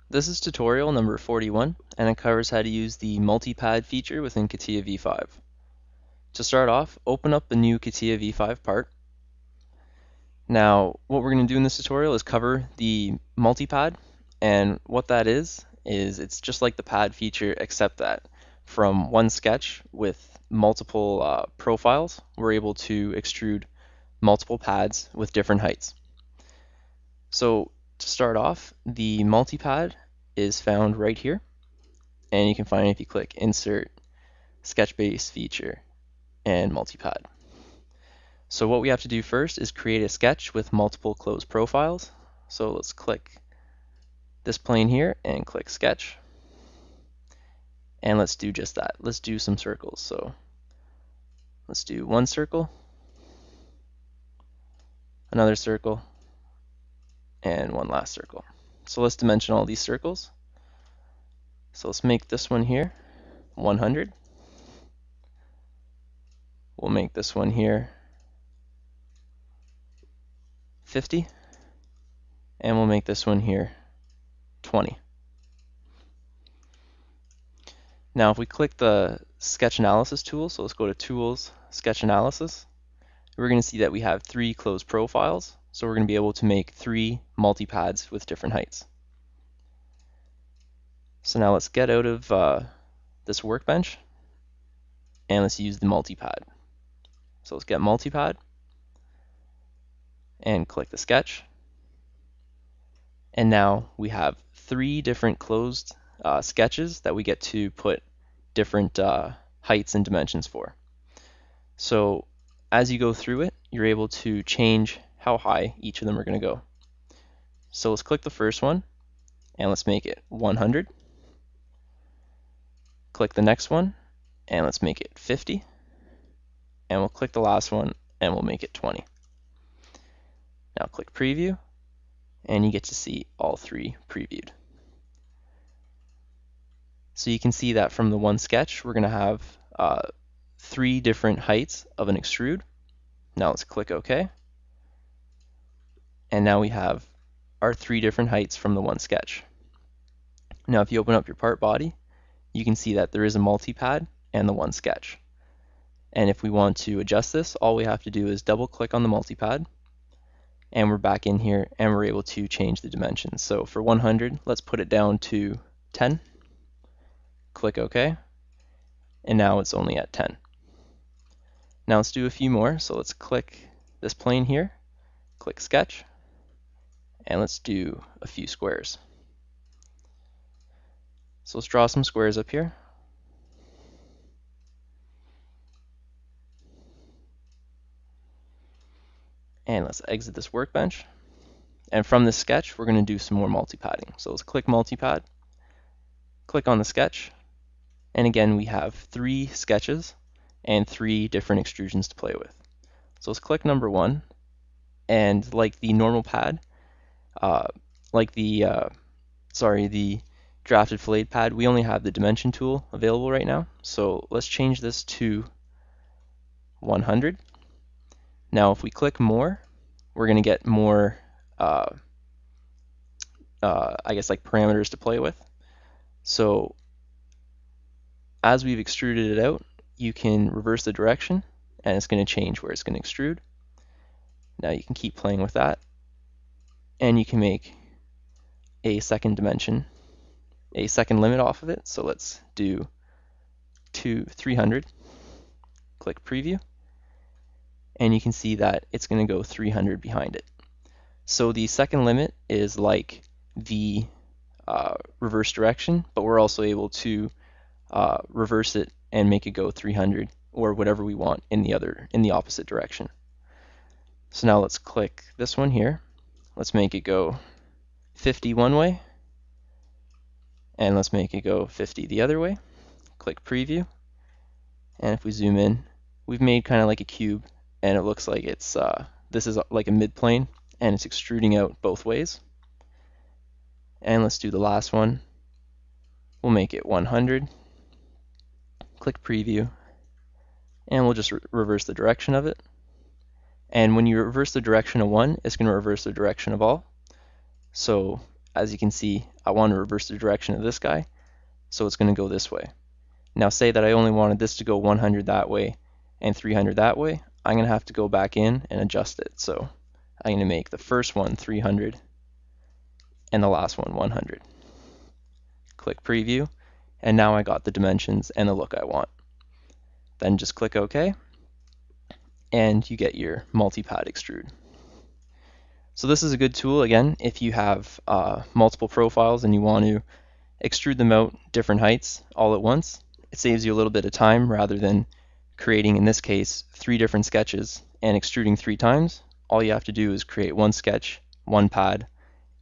This is tutorial number 41, and it covers how to use the multi-pad feature within Catia v5. To start off, open up the new Catia v5 part. Now, what we're going to do in this tutorial is cover the multi-pad, and what that is it's just like the pad feature, except that from one sketch with multiple profiles, we're able to extrude multiple pads with different heights. So to start off, the multi-pad is found right here, and you can find it if you click Insert, Sketch Base Feature, and Multi-Pad. So what we have to do first is create a sketch with multiple closed profiles. So let's click this plane here and click Sketch, and let's do just that. Let's do some circles. So let's do one circle, another circle, and one last circle. So let's dimension all these circles. So let's make this one here 100. We'll make this one here 50. And we'll make this one here 20. Now if we click the Sketch Analysis tool, so let's go to Tools, Sketch Analysis, we're going to see that we have 3 closed profiles. So we're going to be able to make 3 multi-pads with different heights. So now let's get out of this workbench and let's use the multi-pad. So let's get multi-pad and click the sketch. And now we have 3 different closed sketches that we get to put different heights and dimensions for. So as you go through it, you're able to change how high each of them are going to go. So let's click the first one and let's make it 100. Click the next one and let's make it 50. And we'll click the last one and we'll make it 20. Now click Preview and you get to see all 3 previewed. So you can see that from the one sketch we're going to have 3 different heights of an extrude. Now let's click OK. And now we have our 3 different heights from the one sketch. Now if you open up your part body, you can see that there is a multi-pad and the one sketch. And if we want to adjust this, all we have to do is double click on the multi-pad and we're back in here and we're able to change the dimensions. So for 100, let's put it down to 10. Click OK. And now it's only at 10. Now let's do a few more. So let's click this plane here, click Sketch, and let's do a few squares. So let's draw some squares up here. And let's exit this workbench. And from this sketch, we're going to do some more multi-padding. So let's click multi-pad, click on the sketch, and again we have 3 sketches and 3 different extrusions to play with. So let's click number 1, and like the normal pad, like the drafted filleted pad, we only have the dimension tool available right now. So let's change this to 100. Now if we click more, we're going to get more I guess like parameters to play with. So as we've extruded it out, you can reverse the direction and it's going to change where it's going to extrude. Now you can keep playing with that and you can make a second dimension, a second limit off of it. So let's do 300, click Preview, and you can see that it's going to go 300 behind it. So the second limit is like the reverse direction, but we're also able to reverse it and make it go 300 or whatever we want in the opposite direction. So now let's click this one here. Let's make it go 50 one way, and let's make it go 50 the other way. Click Preview, and if we zoom in, we've made kind of like a cube, and it looks like it's this is like a midplane, and it's extruding out both ways. And let's do the last one. We'll make it 100. Click Preview, and we'll just reverse the direction of it. And when you reverse the direction of one, it's going to reverse the direction of all. So as you can see, I want to reverse the direction of this guy, so it's going to go this way. Now say that I only wanted this to go 100 that way and 300 that way. I'm going to have to go back in and adjust it. So I'm going to make the first one 300 and the last one 100. Click preview, and now I got the dimensions and the look I want. Then just click OK, and you get your multi-pad extrude. So this is a good tool, again, if you have multiple profiles and you want to extrude them out different heights all at once. It saves you a little bit of time rather than creating, in this case, 3 different sketches and extruding 3 times. All you have to do is create one sketch, one pad,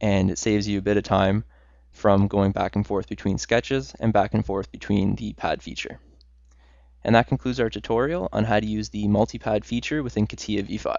and it saves you a bit of time from going back and forth between sketches and back and forth between the pad feature. And that concludes our tutorial on how to use the multi-pad feature within Catia v5.